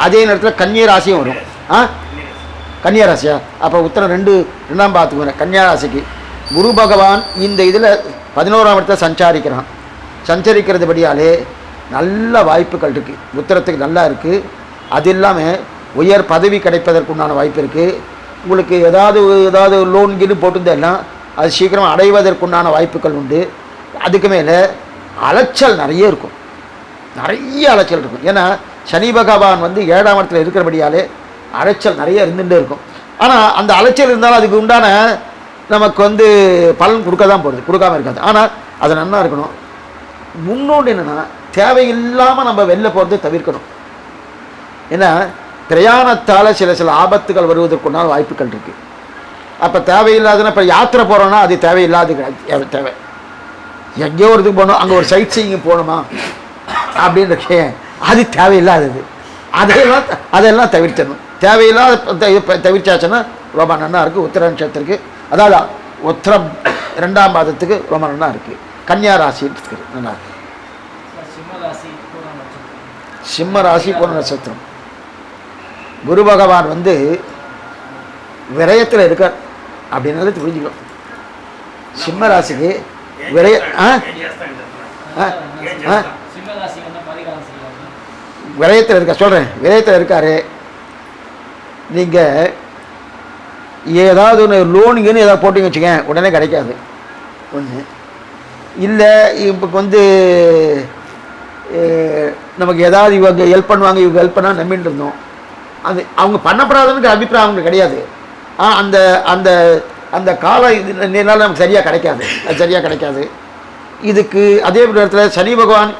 அதே நேரத்தில் கன்னிய ராசியும் வரும். கன்னியா ராசியா? அப்போ உத்திரம் 2ஆம் பாதத்துக்கு வரும். கன்னியா ராசிக்கு குரு பகவான் இந்த இதில் 11ஆம் இடத்துல சஞ்சரிக்கிறதுபடியாலே நல்ல வாய்ப்புகள் இருக்குது. உத்திரத்துக்கு நல்லா இருக்குது. அது இல்லாமல் உயர் பதவி கிடைப்பதற்குண்டான வாய்ப்பு இருக்குது. உங்களுக்கு ஏதாவது லோன் கீழ் போட்டுருந்தேன்னா அது சீக்கிரம் அடைவதற்குண்டான வாய்ப்புகள் உண்டு. அதுக்கு மேலே அலைச்சல் நிறைய இருக்கும். ஏன்னா சனி பகவான் 7ஆம் இடத்துல இருக்கிறபடியாலே அலைச்சல் நிறைய இருந்துகிட்டே இருக்கும். ஆனால் அந்த அலைச்சல் இருந்தாலும் அதுக்கு உண்டான நமக்கு பலன் கொடுக்க தான் போகிறது, கொடுக்காமல் இருக்காது. ஆனால் அது நல்லா இருக்கணும். முன்னோடு என்னென்னா தேவையில்லாமல் நம்ம வெளில போகிறத தவிர்க்கணும். ஏன்னா பிரயாணத்தால் சில ஆபத்துகள் வருவதற்குண்டான வாய்ப்புகள் இருக்குது. அப்போ தேவையில்லாதுன்னா இப்போ யாத்திரை போகிறோன்னா அது தேவையில்லாது தேவை. எங்கேயோ ஒரு இதுக்கு போகணும், அங்கே ஒரு சைட் சீயிங் போகணுமா அப்படின்ற அது தேவையில்லாதது. அதெல்லாம் தவிர்த்தணும். தேவையில்லாத தவிர்த்தாச்சுன்னா ரொம்ப நல்லா இருக்குது. உத்திர நட்சத்திரத்துக்கு, அதாவது உத்திரம் 2ஆம் பாதத்துக்கு ரொம்ப நல்லா இருக்குது. கன்னியா ராசி இருக்குது, நல்லா இருக்கு. சிம்ம ராசி பூர்ண நட்சத்திரம். குரு பகவான் விரயத்தில் இருக்கார் அப்படின்னாலே புரிஞ்சுக்கணும். சிம்ம ராசிக்கு விரய விரயத்தில் இருக்க சொல்கிறேன். விரயத்தில் இருக்காரு. நீங்கள் ஏதாவது ஒன்று லோனுங்கன்னு ஏதாவது போட்டிங்க வச்சுக்கேன், உடனே கிடைக்காது. ஒன்று இல்லை, இப்போ நமக்கு ஏதாவது இவங்க ஹெல்ப் பண்ணுவாங்க, இவங்க ஹெல்ப் பண்ணால் நம்பிட்டு இருந்தோம். அது அவங்க பண்ணப்படாதுன்னு அபிப்பிராயம் அவங்களுக்கு கிடையாது. அந்த அந்த அந்த கால இதனால நமக்கு சரியாக கிடைக்காது. அது சரியாக கிடைக்காது. இதுக்கு அதே இடத்துல சனி பகவான்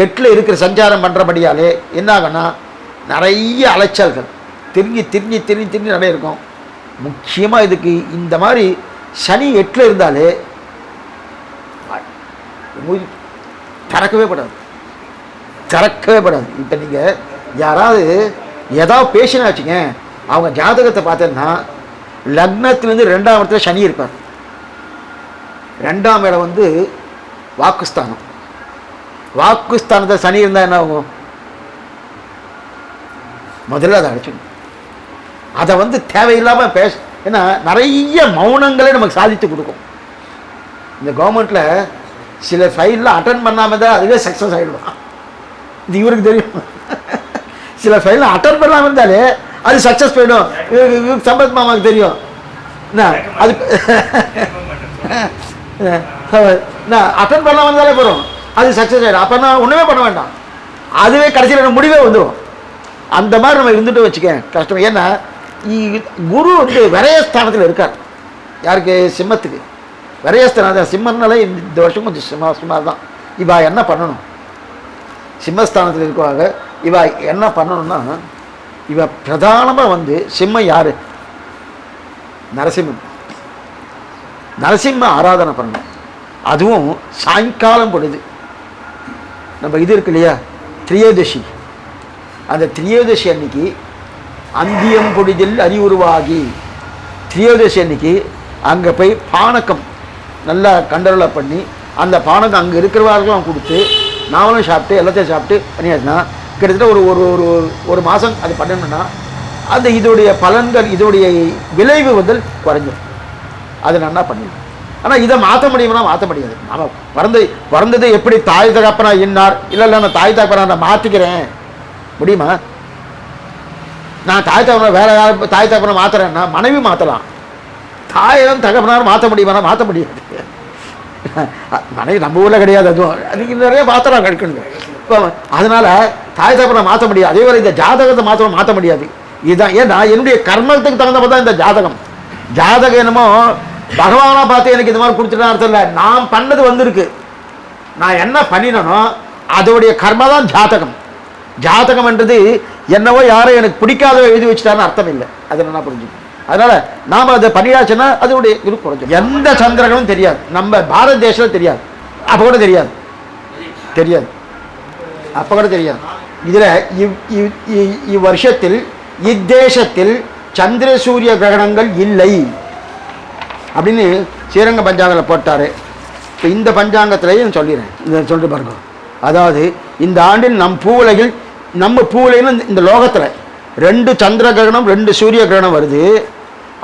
8ல் இருக்கிற சஞ்சாரம் பண்ணுறபடியாலே என்ன ஆகுன்னா நிறைய அலைச்சல்கள் திரிஞ்சு நிறைய இருக்கும். முக்கியமாக இதுக்கு இந்த மாதிரி சனி 8ல் இருந்தாலே திறக்கவே படாது. இப்போ நீங்கள் யாராவது ஏதாவது பேசினா வச்சுங்க, அவங்க ஜாதகத்தை பார்த்தேன்னா லக்னத்திலேருந்து 2ஆம் இடத்துல சனி இருப்பார். 2ஆம் இடம் வாக்குஸ்தானம். வாக்குஸ்தானத்தில் சனி இருந்தால் என்ன ஆகும்? முதல்ல அதை அடிச்சிடணும். அதை தேவையில்லாமல் ஏன்னா நிறைய மௌனங்களே நமக்கு சாதித்து கொடுக்கும். இந்த கவர்மெண்ட்டில் சில ஃபைல்லாம் அட்டன் பண்ணாமல் தான் அதுவே சக்ஸஸ் ஆகிடுவான். இது இவருக்கு தெரியும். சில ஃபைல்லாம் அட்டன் பண்ணாமல் இருந்தாலே அது சக்ஸஸ் போயிடும். இவருக்கு சம்பத் மாமாவுக்கு தெரியும். என்ன அது அட்டன் பண்ணாமல் இருந்தாலே போகிறோம், அது சக்ஸஸ் ஆகிடும். அப்போ நான் ஒன்றுமே பண்ண வேண்டாம், அதுவே கடைசியில் முடிவே வந்துடும். அந்த மாதிரி நம்ம இருந்துட்டு வச்சுக்க கஷ்டம். ஏன்னா குரு விரயஸ்தானத்தில் இருக்கார். யாருக்கு? சிம்மத்துக்கு விரயஸ்தானம். சிம்மன்னாலே இந்த வருஷம் கொஞ்சம் சுமார் தான். இவா என்ன பண்ணணும்? சிம்மஸ்தானத்தில் இருக்குவாங்க. இவா என்ன பண்ணணும்னா, இவ பிரதானமாக சிம்மம் யாரு? நரசிம்ம ஆராதனை பண்ணணும். அதுவும் சாயங்காலம் பொழுது. நம்ம இது இருக்கு இல்லையா, திரியோதசி. அந்த திரியோதசி அன்னைக்கு அந்தியம் பொழுதில் அறிவுருவாகி திரியோதசி அன்னைக்கு அங்கே போய் பானக்கம் நல்லா கண்டரோலை பண்ணி அந்த பானக்கம் அங்கே இருக்கிறவர்களும் கொடுத்து நாமளும் சாப்பிட்டு எல்லாத்தையும் சாப்பிட்டு பண்ணியாச்சுன்னா கிட்டத்தட்ட ஒரு ஒரு ஒரு ஒரு மாதம் அது பண்ணணும்னா அந்த இதோடைய பலன்கள் இதோடைய விளைவு வந்து குறைஞ்சிடும். அது நல்லா பண்ணிடும். ஆனால் இதை மாற்ற முடியும்னா மாற்ற முடியாது. நம்ம பிறந்தது எப்படி தாய் தகப்பனா இன்னார் இல்லை நான் தாய் தகப்பனா நான் மாற்றிக்கிறேன் முடியுமா? நான் தாய் தகப்பனா வேற யாரும் தாய் தகப்பனை மாற்றுறேன்னா மனைவி மாற்றலாம். தாயிடம் தகப்பனார் மாற்ற முடியுமா? மாற்ற முடியாது. மனைவி நம்ம ஊரில் கிடையாது. அதுவும் அதுக்கு நிறைய மாத்திரம் கிடைக்கணுங்க. இப்போ அதனால தாய் தகப்பனை மாற்ற முடியாது. அதே மாதிரி இந்த ஜாதகத்தை மாற்ற முடியாது. இதுதான் ஏன்னா என்னுடைய கர்மத்துக்கு தகுந்தப்ப தான் இந்த ஜாதகம். ஜாதகம் என்னமோ பகவானா பார்த்து எனக்கு இது மாதிரி கொடுத்துட்டா அர்த்தம் இல்லை. நான் பண்ணது வந்திருக்கு, நான் என்ன பண்ணினனோ அதோடைய கர்மா தான் ஜாதகம். ஜாதகம் என்றது என்னவோ யாரும் எனக்கு பிடிக்காத எழுதி வச்சுட்டான்னு அர்த்தம் இல்லை. அதை நான் புரிஞ்சுக்கணும். அதனால நாம அதை பண்ணியாச்சுன்னா அதோடைய இது குறைஞ்சிடும். எந்த சந்திரகனும் தெரியாது, நம்ம பாரத தேசத்தில் தெரியாது, அப்போ கூட தெரியாது அப்போ கூட தெரியாது. இதில் இவ்வருஷத்தில் இத்தேசத்தில் சந்திர சூரிய கிரகணங்கள் இல்லை அப்படின்னு ஸ்ரீரங்க பஞ்சாங்கத்தில் போட்டார். இப்போ இந்த பஞ்சாங்கத்திலேயும் சொல்லிடுறேன், இதை சொல்லிட்டு பாருங்க. அதாவது இந்த ஆண்டில் நம்ம பூவுலைன்னு இந்த லோகத்தில் 2 சந்திர கிரகணம் 2 சூரிய கிரகணம் வருது.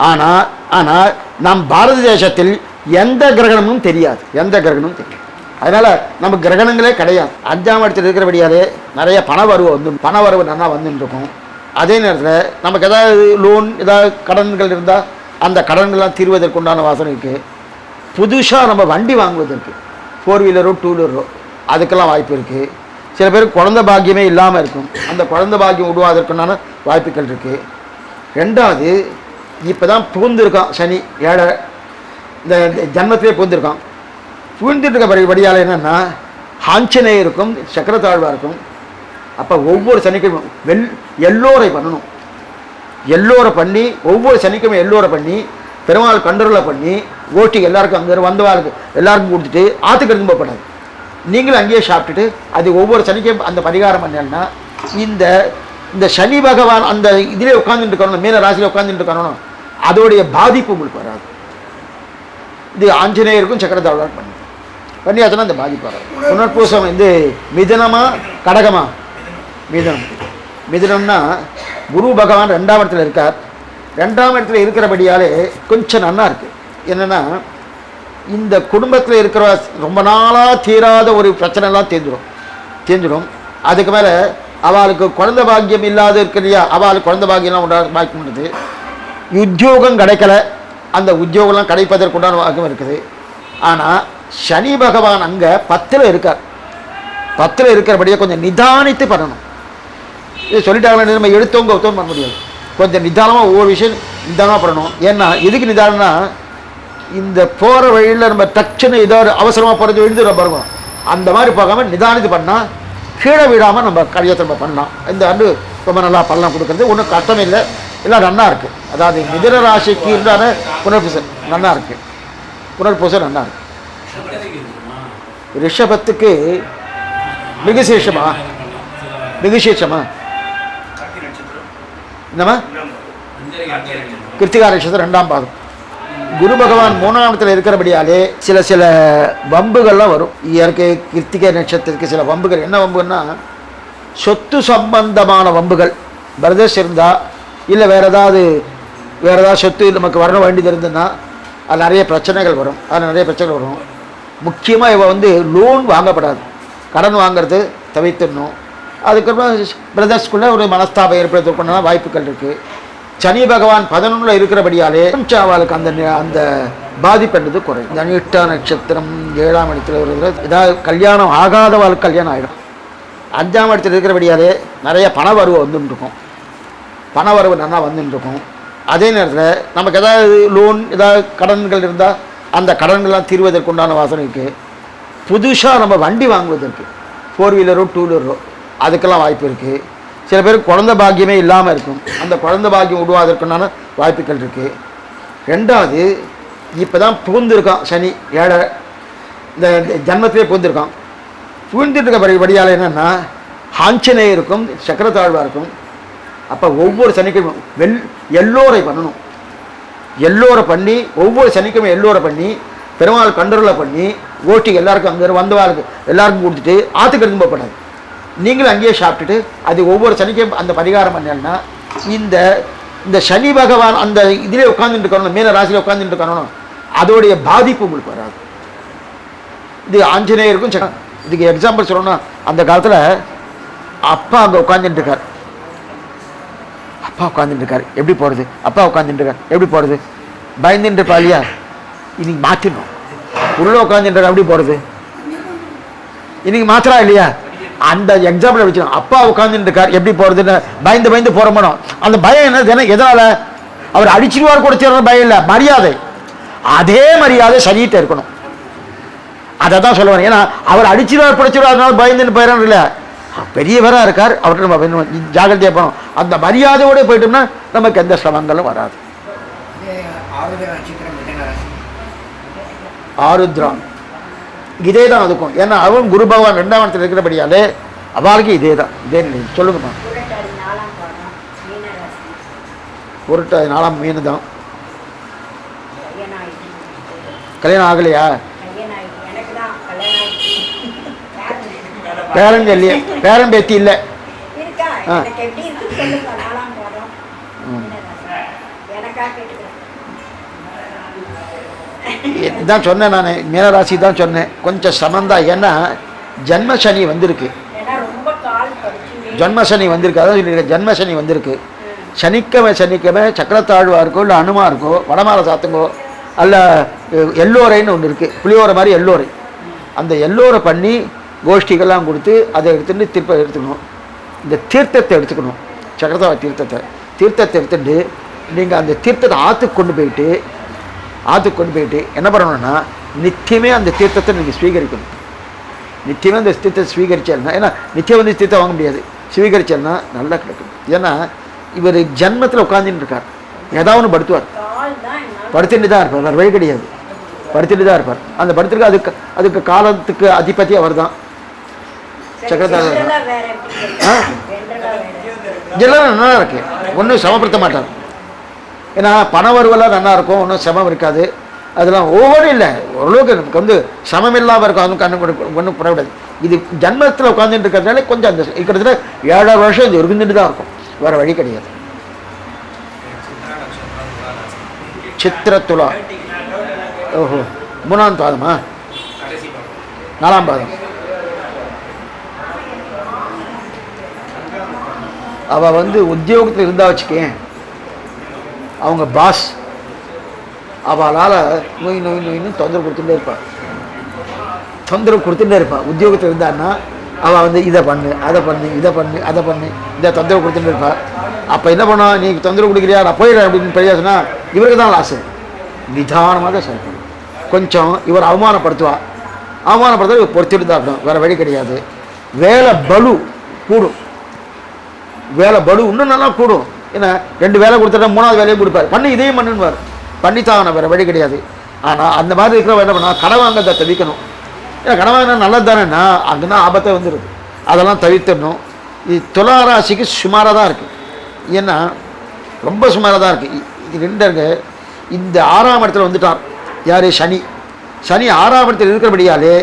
ஆனால் நம் பாரத தேசத்தில் எந்த கிரகணமும் தெரியாது. அதனால நம்ம கிரகணங்களே கிடையாது. 5ஆம் இடத்தில் இருக்கிறபடியாலே நிறைய பணவரவு நல்லா வந்துட்டு இருக்கும். அதே நேரத்தில் நமக்கு ஏதாவது லோன் ஏதாவது கடன்கள் இருந்தால் அந்த கடன்கள்லாம் தீர்வதற்குண்டான வாசனை இருக்குது. புதுசாக நம்ம வண்டி வாங்குவதற்கு 4 வீலரோ 2 வீலரோ அதுக்கெல்லாம் வாய்ப்பு இருக்குது. சில பேருக்கு குழந்தை பாக்கியமே இல்லாமல் இருக்கும், அந்த குழந்தை பாக்கியம் உருவாதற்குண்டான வாய்ப்புகள் இருக்குது. 2வது இப்போ தான் புகுந்திருக்கான் சனி 7 இந்த ஜன்மத்திலே புகுந்திருக்கான். புகுந்துட்டு இருக்க படியால் என்னென்னா ஆஞ்சநேயருக்கும் சக்கரத்தாழ்வாக இருக்கும். அப்போ ஒவ்வொரு சனிக்கிழமை எல்லோரை பண்ணணும். எல்லோரை பண்ணி ஒவ்வொரு சனிக்கிழமை எல்லோரை பண்ணி பெருமாள் கண்டருளை பண்ணி ஓட்டி எல்லாருக்கும் அங்கே வந்தவாளுக்கு எல்லாருக்கும் கொடுத்துட்டு ஆற்றுக்கு எடுத்து போகப்படாது. நீங்களும் அங்கேயே சாப்பிட்டுட்டு அது ஒவ்வொரு சனிக்கும் அந்த பரிகாரம் பண்ணேன்னா இந்த சனி பகவான் அந்த இதிலே உட்காந்துட்டு இருக்கணும், மீன ராசியில் உட்காந்துட்டு இருக்கணும், அதோடைய பாதிப்பு உங்களுக்கு வராது. இது ஆஞ்சநேயருக்கும் சக்கரத்தாழ்வார் பண்ணியாச்சுன்னா அந்த பாதிப்பு வராது. புனர்பூசம் மிதனமா கடகமா? மிதனம்னா குரு பகவான் 2ஆம் இடத்துல இருக்கார். 2ஆம் இடத்துல இருக்கிறபடியாலே கொஞ்சம் நல்லா இருக்கு. என்னன்னா இந்த குடும்பத்தில் இருக்கிற ரொம்ப நாளாக தீராத ஒரு பிரச்சனைலாம் தீர்ந்துடும். அதுக்கு மேலே அவளுக்கு குழந்தை பாக்கியம் இல்லாத இருக்கு இல்லையா, அவளுக்கு குழந்தை பாக்கியம்லாம் பாக்கியம் பண்ணுது. உத்தியோகம் கிடைக்கல, அந்த உத்தியோகம்லாம் கிடைப்பதற்குண்டான பாக்கியம் இருக்குது. ஆனால் சனி பகவான் அங்கே 10ல் இருக்கார். 10ல் இருக்கிறபடியே கொஞ்சம் நிதானித்து பண்ணணும். இது சொல்லிட்டாங்களே நம்ம எடுத்தவங்க பண்ண முடியாது. கொஞ்சம் நிதானமாக ஒவ்வொரு விஷயம் நிதானமாக பண்ணணும். ஏன்னா எதுக்கு நிதானம்னா இந்த போகிற வழியில் நம்ம டக்குன்னு ஏதாவது அவசரமாக போகிறது எழுந்துடும் பாருங்க, அந்த மாதிரி போகாமல் நிதானித்து பண்ணால் கீழே விடாமல் நம்ம காரியத்தை நம்ம பண்ணலாம். இந்த ஆண்டு ரொம்ப நல்லா பலன் கொடுக்குறது ஒன்றும் கஷ்டம் இல்லை, எல்லாம் நல்லா இருக்குது. அதாவது மிதுன ராசிக்கு இருந்தான புனர்பூசம் நல்லா இருக்குது. புனர்பூசம் நல்லா இருக்குது. ரிஷபத்துக்கு மிகுசேஷமா என்னம்மா? கிருத்திகா நட்சத்திரம் 2ஆம் பாதம். குரு பகவான் 3ஆம் இடத்துல இருக்கிறபடியாலே சில வம்புகள்லாம் வரும். எனக்கு கிருத்திகை நட்சத்திரத்துக்கு சில வம்புகள். என்ன வம்புன்னா சொத்து சம்பந்தமான வம்புகள். பிரதர்ஸ் இருந்தால் இல்லை வேறு ஏதாவது சொத்து நமக்கு வர வேண்டியது இருந்ததுன்னா அது நிறைய பிரச்சனைகள் வரும். முக்கியமாக இவ லோன் வாங்கப்படாது, கடன் வாங்கிறது தவிர்த்துடணும். அதுக்கப்புறம் பிரதர்ஸ்குள்ளே ஒரு மனஸ்தாபம் ஏற்படுத்தக்கூடிய வாய்ப்புகள் இருக்குது. சனி பகவான் 11ல் இருக்கிறபடியாலே கொஞ்சம் அவளுக்கு அந்த பாதிப்புன்றது குறையும். இந்த அனிஷ்டா நட்சத்திரம் 7ஆம் இடத்துல வருகிறது. ஏதாவது கல்யாணம் ஆகாதவாளுக்கு கல்யாணம் ஆகிடும். 5ஆம் இடத்துல இருக்கிறபடியாலே நிறைய பணவரவு வந்துட்டுருக்கும். நல்லா வந்துட்டுருக்கும். அதே நேரத்தில் நமக்கு ஏதாவது லோன் ஏதாவது கடன்கள் இருந்தால் அந்த கடன்கள்லாம் தீர்வதற்குண்டான வாசனை இருக்குது. புதுசாக நம்ம வண்டி வாங்குவதற்கு 4 வீலரோ 2 வீலரோ அதுக்கெல்லாம் வாய்ப்பு இருக்குது. சில பேருக்கு குழந்தை பாக்கியமே இல்லாமல் இருக்கும், அந்த குழந்தை பாக்கியம் உருவாதற்குண்டான வாய்ப்புகள் இருக்குது. 2வது இப்போ தான் புகுந்திருக்கான் சனி 7 இந்த ஜன்மத்திலே புகுந்திருக்கான். புகுந்துட்டு இருக்க படியால் என்னென்னா ஆஞ்சநேயருக்கும் சக்கரத்தாழ்வாக இருக்கும். அப்போ ஒவ்வொரு சனிக்கிழமை எல்லோரை பண்ணணும். எல்லோரை பண்ணி ஒவ்வொரு சனிக்கிழமை எல்லோரை பண்ணி பெருமாள் கண்டருளை பண்ணி ஓட்டி எல்லாருக்கும் அங்கே வந்தவாளுக்கு எல்லாருக்கும் கொடுத்துட்டு ஆற்றுக்கு எடுத்து போகப்படாது. நீங்களும் அங்கேயே சாப்பிட்டுட்டு அது ஒவ்வொரு சனிக்கும் அந்த பரிகாரம் பண்ணேன்னா இந்த இந்த சனி பகவான் அந்த இதிலே உட்காந்துட்டு இருக்கணும், மீன ராசியில் உட்காந்துட்டு இருக்கணும், அதோடைய பாதிப்பு உங்களுக்கு வராது. இது ஆஞ்சநேயருக்கும் இதுக்கு எக்ஸாம்பிள் சொல்லணும்னா, அந்த காலத்தில் அப்பா அங்கே உட்காந்துட்டு இருக்கார், அப்பா உட்காந்துட்டு இருக்காரு எப்படி போகிறது, அப்பா உட்காந்துட்டு இருக்காரு எப்படி போகிறது, பயந்துட்டு இருப்பா இல்லையா, இன்னைக்கு மாற்றிடணும். உள்ள உட்காந்துட்டு இருக்காரு எப்படி போகிறது, இன்னைக்கு மாத்திரா இல்லையா, அந்த எக்ஸாம்பிள் வச்சுக்கணும். அப்பா உட்காந்துட்டு இருக்கார் எப்படி போகிறதுன்னு பயந்து பயந்து போகிற மனம். அந்த பயம் என்ன எதனால், அவர் அடிச்சிருவார் கொடுத்துற பயம் இல்லை, மரியாதை. அதே மரியாதை சனிகிட்ட இருக்கணும். அதை தான் சொல்லுவாங்க. ஏன்னா அவர் அடிச்சிருவார் பிடிச்சிருவார் அதனால பயந்துன்னு போயிடணும் இல்லை, பெரியவராக இருக்கார், அவர்கிட்ட நம்ம ஜாகிரதையாக போகணும். அந்த மரியாதையோடு போயிட்டோம்னா நமக்கு எந்த சிரமங்களும் வராது. ஆருத்ரா இதே தான் அதுக்கும். ஏன்னா அவன் குரு பகவான் 2ஆம் இடத்துல இருக்கிறபடியாலே அவளுக்கு இதே தான், இதே நிலை. சொல்லுங்கம்மா. புரட்டாதி 4ஆம் மீன் தான். கல்யாணம் ஆகலையா? பேரன் இல்லையே, பேரன் பேத்தி இல்லை. தான் சொன்னேன் நான், மீனராசி தான் சொன்னேன். கொஞ்சம் சமந்தான். ஏன்னா ஜன்மசனி வந்திருக்கு, ஜன்மசனி வந்திருக்கு. அதான் சொல்லியிருக்கேன், ஜன்மசனி வந்திருக்கு. சனிக்கிழமை சக்கரத்தாழ்வா இருக்கோ இல்லை அனுமா இருக்கோ, வடமாலை சாத்துங்கோ, அல்ல எல்லோரைன்னு ஒன்று இருக்குது, புளியோரை மாதிரி எல்லோரை. அந்த எல்லோரை பண்ணி கோஷ்டிகள்லாம் கொடுத்து அதை எடுத்துட்டு திருப்ப எடுத்துக்கணும். இந்த தீர்த்தத்தை எடுத்துக்கணும், சக்கரத்தாழ் தீர்த்தத்தை எடுத்துட்டு நீங்கள் அந்த தீர்த்தத்தை ஆற்றுக்கு கொண்டு போயிட்டு என்ன பண்ணணும்னா, நித்தியமே அந்த தீர்த்தத்தை நீங்கள் ஸ்வீகரிக்கணும். நித்தியமே அந்த தீர்த்தத்தை ஸ்வீகரிச்சேன்னா, ஏன்னா நித்தியம் வந்து தீர்த்தம் வாங்க முடியாது, ஸ்வீகரிச்சேன்னா நல்லா கிடைக்கும். ஏன்னா இவர் ஜன்மத்தில் உட்காந்துட்டு இருக்கார், ஏதாவது ஒன்று படுத்துவார், படுத்துட்டு தான் இருப்பார், வேறு வழி கிடையாது, படுத்துட்டு தான் இருப்பார். அந்த படுத்துருக்கு அதுக்கு காலத்துக்கு அதிபதி அவர் தான், சக்கரத்தாழ். இதெல்லாம் நல்லா இருக்கு, ஒன்றும் சமப்படுத்த மாட்டார். ஏன்னா பண வருவெல்லாம் நல்லா இருக்கும், ஒன்றும் சமம் இருக்காது. அதெல்லாம் ஒவ்வொரு இல்லை, ஓரளவுக்கு நமக்கு வந்து சமம் இல்லாமல் இருக்கும், அதுவும் கண்ணு ஒன்றும் படக்கூடாது. இது ஜன்மத்தில் உட்காந்துட்டு இருக்கிறதுனால கொஞ்சம் அந்த கிட்டத்தட்ட 7 வருஷம் இது இருந்துட்டு தான் இருக்கும், வேறு வழி கிடையாது. சித்திரத்துலா, ஓஹோ, 3ஆம் பாதமா 4ஆம் பாதம். அவள் வந்து உத்தியோகத்தில் இருந்தா வச்சுக்கேன், அவங்க பாஸ் அவளால் நோயின்னு தொந்தரவு கொடுத்துட்டே இருப்பாள், உத்தியோகத்தில் இருந்தான்னா அவள் வந்து இதை பண்ணு அதை பண்ணு இதை தொந்தரவு கொடுத்துட்டு இருப்பாள். அப்போ என்ன பண்ணா, நீ தொந்தரவு கொடுக்குறியா நான் போயிடுறேன் அப்படின்னு பேசினா இவருக்கு தான் லாஸு. நிதானமாக தான் சொல்லணும். கொஞ்சம் இவர் அவமானப்படுத்த இவர் பொறுத்துட்டு தான் இருக்கணும், வேறு வழி கிடையாது. வேலை பலு கூடும், இன்னும் நல்லா கூடும். ஏன்னா 2 வேலை கொடுத்துட்டா 3ஆவது வேலையும் கொடுப்பார், பண்ணி இதையும் பண்ணுவார், பண்ணித்தான், வேறு வழி கிடையாது. ஆனால் அந்த மாதிரி இருக்கிறவங்க என்ன பண்ணால் கடன் வாங்கத்தை தவிக்கணும். ஏன்னா கடன் வாங்கினா நல்லது தானேன்னா அங்கன்னா ஆபத்தை வந்துடுது, அதெல்லாம் தவிர்த்திடணும். இது துலா ராசிக்கு சுமாராக தான் இருக்குது, ஏன்னா ரொம்ப சுமாராக தான் இருக்குது. இது 2 இந்த 6ஆம் இடத்துல வந்துட்டார் யார், சனி 6ஆம் இடத்துல இருக்கிறபடியாலே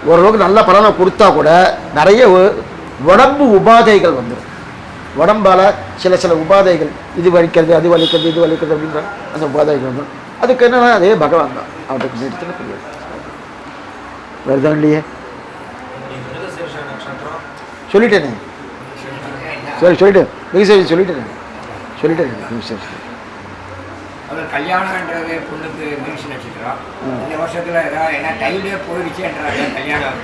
ஓரளவுக்கு நல்ல பலனை கொடுத்தா கூட நிறைய உடம்பு உபாதைகள் வந்துடும். உடம்பால் சில உபாதைகள், இது வலிக்கிறது அது வலிக்கிறது அப்படின்ற அந்த உபாதைகள் வந்துடும். அதுக்கு என்னன்னா அதே பகவான் தான் அவருக்கு நிறுத்தின புரியாது, வருதான் இல்லையே. சொல்லிட்டேனே, சொல்லிட்டேன். கல்யாணம்ன்றது பொண்ணுக்கு மீன்ஸ் நட்சத்திரம். இந்த வருஷத்துல ஏதாவது ஏன்னா டைலே போயிடுச்சுன்றாங்க, கல்யாணம்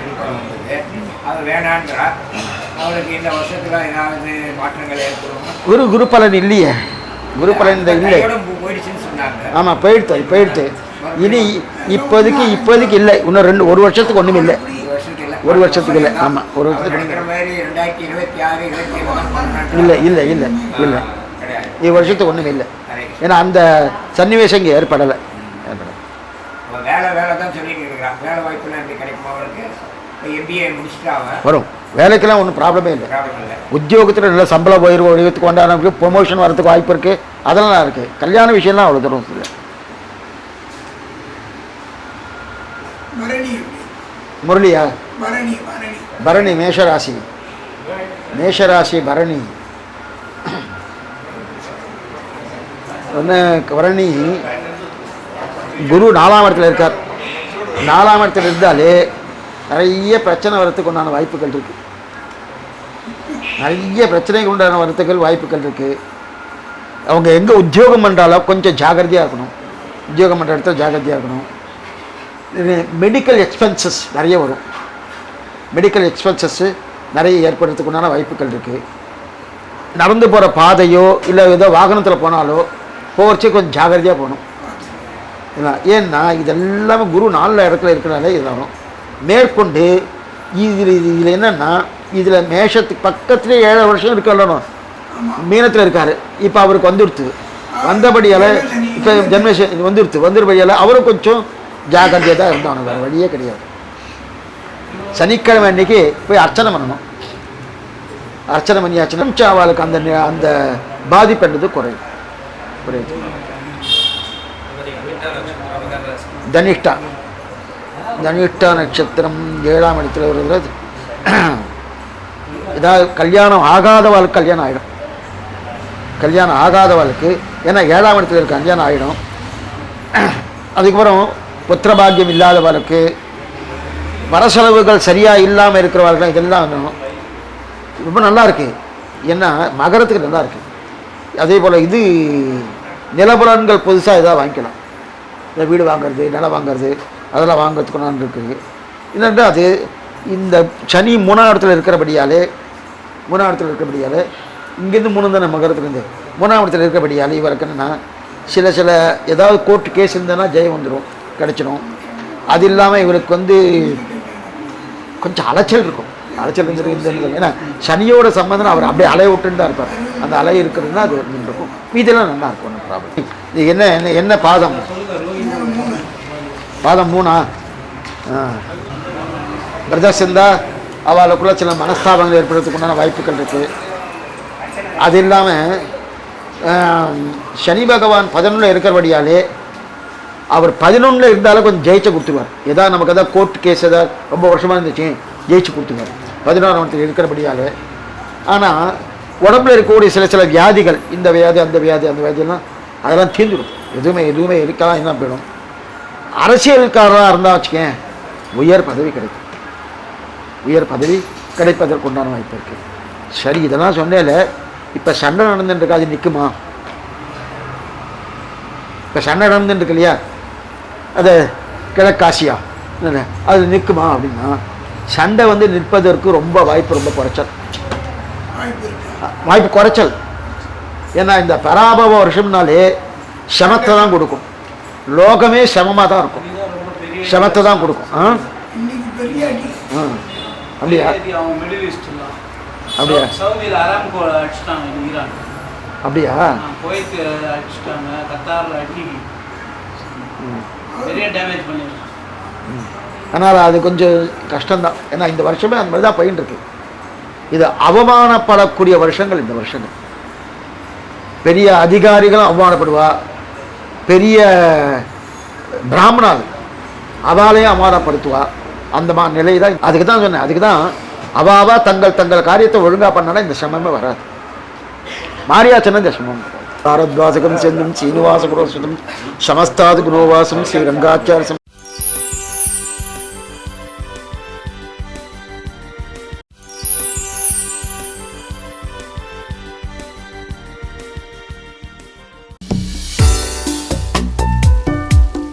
அது வேணான்றா. அவளுக்கு இந்த வருஷத்துல ஏதாவது மாற்றங்கள் ஏற்படும். குரு பலன் இல்லையே, குரு பலன் இல்லை, போயிடுச்சுன்னு சொன்னாங்க. ஆமாம் போயிடுத்து. இனி இப்போதைக்கு இல்லை, இன்னும் 1 வருஷத்துக்கு ஒன்றும் இல்லை, 1 வருஷத்துக்கு இல்லை. ஆமாம், 1 வருஷத்துக்கு மாதிரி 2026, 27 இல்லை இந்த வருஷத்துக்கு ஒன்றும் இல்லை. ஏன்னா அந்த சன்னிவேஷம் இங்கே ஏற்படலை. வேலை தான் சொல்லிட்டு இருக்கிறான், வேலை வாய்ப்புலாம் எப்படி கிடைக்குமா அவளுக்கு? MBA முடிச்சுட்டாங்க, வரும், வேலைக்கெல்லாம் ஒன்றும் ப்ராப்ளமே இல்லை. உத்தியோகத்தில் நல்ல சம்பளம் உயர்வுக்கு கொண்டாடுறதுக்கு ப்ரொமோஷன் வரதுக்கு வாய்ப்பு இருக்குது, அதெல்லாம் இருக்குது. கல்யாண விஷயம்லாம் அவ்வளோ தூரம் இல்லை. முரளியா, பரணி மேஷராசி மேஷராசி பரணி. பரணி குரு 4ஆம் இடத்துல இருக்கார். 4ஆம் இடத்துல இருந்தாலே நிறைய பிரச்சனை வரத்துக்கு உண்டான வாய்ப்புகள் இருக்கு. நிறைய பிரச்சனைக்கு உண்டான வரத்துக்கள் வாய்ப்புகள் இருக்கு. அவங்க எங்கே உத்தியோகம் பண்ணுறாலும் கொஞ்சம் ஜாகிரதையாக இருக்கணும். உத்தியோகம் பண்ணுற இடத்துல ஜாகிரதையாக இருக்கணும். மெடிக்கல் எக்ஸ்பென்சஸ் நிறைய வரும். மெடிக்கல் எக்ஸ்பென்சஸ்ஸு நிறைய ஏற்படுறதுக்கு உண்டான வாய்ப்புகள் இருக்குது. நடந்து போகிற பாதையோ இல்லை ஏதோ வாகனத்தில் போனாலோ போகிறச்சே கொஞ்சம் ஜாகிரதையாக போகணும். ஏன்னா இதெல்லாமே குரு 4 இடத்துல இருக்கிறனால இது வரும். மேற்கொண்டு இதில் என்னென்னா இதில் மேஷத்துக்கு பக்கத்துலேயே 7 வருஷம் இருக்கணும். மீனத்தில் இருக்கார். இப்போ அவருக்கு வந்துடுத்து. வந்தபடியால் இப்போ ஜென்மேஷன் வந்துருபடியால் அவரும் கொஞ்சம் ஜாகிரதையாக தான் இருந்தாங்க. வேறு வழியே கிடையாது. சனிக்கிழமை அன்னைக்கு போய் அர்ச்சனை பண்ணணும். அர்ச்சனை பண்ணியாச்சுன்னா கொஞ்சம் அவளுக்கு அந்த அந்த பாதிப்புன்றது குறையும். தனிஷ்டா நட்சத்திரம் 7ஆம் இடத்துல வருகிறது. ஏதாவது கல்யாணம் ஆகாதவாளுக்கு கல்யாணம் ஆகிடும். கல்யாணம் ஆகாதவாளுக்கு ஏன்னா 7ஆம் இடத்துல இருக்க கல்யாணம் ஆகிடும். அதுக்கப்புறம் புத்திரபாகியம் இல்லாதவாளுக்கு வரசெலவுகள் சரியாக இல்லாமல் இருக்கிறவர்கள் இதெல்லாம் ரொம்ப நல்லா இருக்குது. ஏன்னா மகரத்துக்கு நல்லா இருக்குது. அதே போல் இது நிலபுலன்கள் புதுசாக எதாவது வாங்கிக்கலாம். இந்த வீடு வாங்கிறது, நிலம் வாங்கிறது, அதெல்லாம் வாங்கிறதுக்கு நான் இருக்குது. என்னென்னா அது இந்த சனி 3ஆம் இடத்துல இருக்கிறபடியாலே இங்கேருந்து 3 தானே மகரத்துலேருந்து 3ஆம் இடத்துல இருக்கிறபடியாலே இவருக்கு என்னென்னா சில ஏதாவது கோர்ட்டு கேஸ் இருந்ததுன்னா ஜெயம் வந்துடும், கிடச்சிடும். அது இல்லாமல் இவருக்கு கொஞ்சம் அலைச்சல் இருக்கும். அலைச்சல் இருந்துருக்கு. ஏன்னா சனியோட சம்பந்தம் அவர் அப்படியே அலைய விட்டுன்னு தான் இருப்பார். அந்த அலை இருக்கிறதுனா அது இருக்கும். மீதெல்லாம் நல்லா இருக்கும். ஒன்றும் ப்ராப்ளம். இது என்ன பாதம் 3ஆ? பிரதர்ஸ் இருந்தால் அவளுக்குள்ள சில மனஸ்தாபங்கள் ஏற்படுறதுக்குண்டான வாய்ப்புகள் இருக்குது. அது இல்லாமல் சனி பகவான் 11 இருக்கிறபடியாலே அவர் 11 இருந்தாலும் கொஞ்சம் ஜெயிச்ச கொடுத்துருவார். ஏதாவது நமக்கு எதாவது கோர்ட் கேஸ் ஏதாவது ரொம்ப வருஷமாக இருந்துச்சு ஜெயிச்சு கொடுத்துருவார் 11ஆம் இடத்துல இருக்கிறபடியாலே. ஆனால் உடம்புல இருக்கக்கூடிய சில வியாதிகள், இந்த வியாதி அந்த வியாதியெல்லாம் அதெல்லாம் தீர்ந்துடும். எதுவுமே இருக்கலாம் என்ன போயிடும். அரசியல்காரராக இருந்தால் வச்சுக்கேன் உயர் பதவி கிடைக்கும். உயர் பதவி கிடைப்பதற்கு உண்டான வாய்ப்பு இருக்குது. சரி, இதெல்லாம் சொன்னேல. இப்போ சண்டை நடந்துட்டு அது நிற்குமா? இப்போ சண்டை நடந்துட்டு இல்லையா, அது கிழக்காசியா அது நிற்குமா அப்படின்னா சண்டை நிற்பதற்கு ரொம்ப குறைச்சல். வாய்ப்பு குறைச்சல். ஏன்னா இந்த பராபவ வருஷம்னாலே சமத்தை தான் கொடுக்கும். லோகமே சமமாக தான் இருக்கும். சமத்தை தான் கொடுக்கும். அப்படியா? அப்படியா? ஆனால் அது கொஞ்சம் கஷ்டம்தான். ஏன்னா இந்த வருஷமே அந்த மாதிரி தான் போயின்னு இருக்கு. இது அவமானப்படக்கூடிய வருஷங்கள் இந்த வருஷங்கள். பெரிய அதிகாரிகளும் அவமானப்படுவா, பெரிய பிராமணால் அவாலையும் அவமானப்படுத்துவா. அந்த நிலை தான். அதுக்கு தான் சொன்னேன். அதுக்கு தான் அவாவா தங்கள் காரியத்தை ஒழுங்காக பண்ணாலும் இந்த சிரமமே வராது. மாரியாச்சனா இந்த சிரமம். பாரத்வாசகம் செல்லும் சீனிவாச குரோசுதம் சமஸ்தாது குரோவாசம் ஸ்ரீ ரங்காச்சார